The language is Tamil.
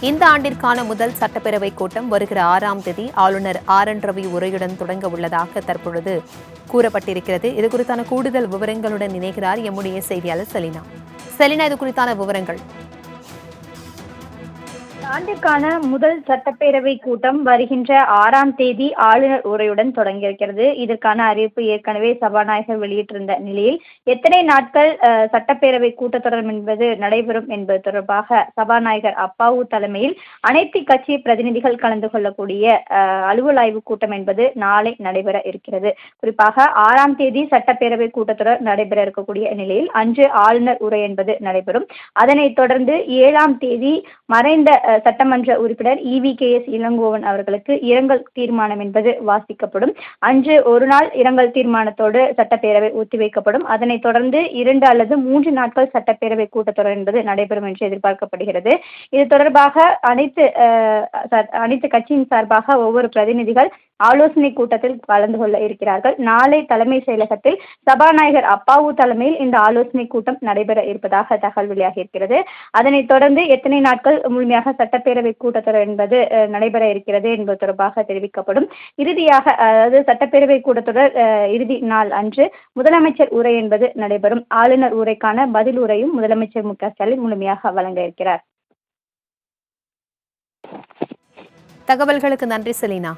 இந்த ஆண்டிற்கான முதல் சட்டப்பேரவை கூட்டம் வருகிற 6ஆம் தேதி ஆளுநர் RN ரவி உரையுடன் தொடங்க உள்ளதாக தற்பொழுது கூறப்பட்டிருக்கிறது. இது குறித்தான கூடுதல் விவரங்களுடன் இணைகிறார் எம்முடைய செய்தியாளர் செலினா. இது குறித்தான விவரங்கள். ஆண்டிற்கான முதல் சட்டப்பேரவை கூட்டம் வருகின்ற 6ஆம் தேதி ஆளுநர் உரையுடன் தொடங்கியிருக்கிறது. இதற்கான அறிவிப்பு ஏற்கனவே சபாநாயகர் வெளியிட்டிருந்த நிலையில் எத்தனை நாட்கள் சட்டப்பேரவை கூட்டத்தொடர் என்பது நடைபெறும் என்பது தொடர்பாக சபாநாயகர் அப்பாவு தலைமையில் அனைத்து கட்சி பிரதிநிதிகள் கலந்து கொள்ளக்கூடிய அலுவல் ஆய்வு கூட்டம் என்பது நாளை நடைபெற இருக்கிறது. குறிப்பாக 6ஆம் தேதி சட்டப்பேரவை கூட்டத்தொடர் நடைபெற இருக்கக்கூடிய நிலையில் அன்று ஆளுநர் உரை என்பது நடைபெறும். அதனைத் தொடர்ந்து 7ஆம் தேதி மறைந்த சட்டமன்ற உறுப்பினர் EVKS இளங்கோவன் அவர்களுக்கு இரங்கல் தீர்மானம் என்பது வாசிக்கப்படும். அன்று ஒரு நாள் இரங்கல் தீர்மானத்தோடு சட்டப்பேரவை ஒத்திவைக்கப்படும். அதனைத் தொடர்ந்து 2 அல்லது 3 நாட்கள் சட்டப்பேரவை கூட்டத்தொடர் என்பது நடைபெறும் என்று எதிர்பார்க்கப்படுகிறது. இது தொடர்பாக அனைத்து கட்சியின் சார்பாக ஒவ்வொரு பிரதிநிதிகள் ஆலோசனை கூட்டத்தில் கலந்து கொள்ள இருக்கிறார்கள். நாளை தலைமை செயலகத்தில் சபாநாயகர் அப்பாவு தலைமையில் இந்த ஆலோசனை கூட்டம் நடைபெற இருப்பதாக தகவல் வெளியாகி இருக்கிறது. அதனைத் தொடர்ந்து எத்தனை நாட்கள் முழுமையாக சட்டப்பேரவை கூட்டத்தொடர் என்பது நடைபெற இருக்கிறது என்பது தொடர்பாக தெரிவிக்கப்படும். இறுதியாக அதாவது சட்டப்பேரவை கூட்டத்தொடர் இறுதி நாள் அன்று முதலமைச்சர் உரை என்பது நடைபெறும். ஆளுநர் உரைக்கான பதில் உரையும் முதலமைச்சர் மு க ஸ்டாலின் முழுமையாக வழங்க இருக்கிறார். தகவல்களுக்கு நன்றி செலினா.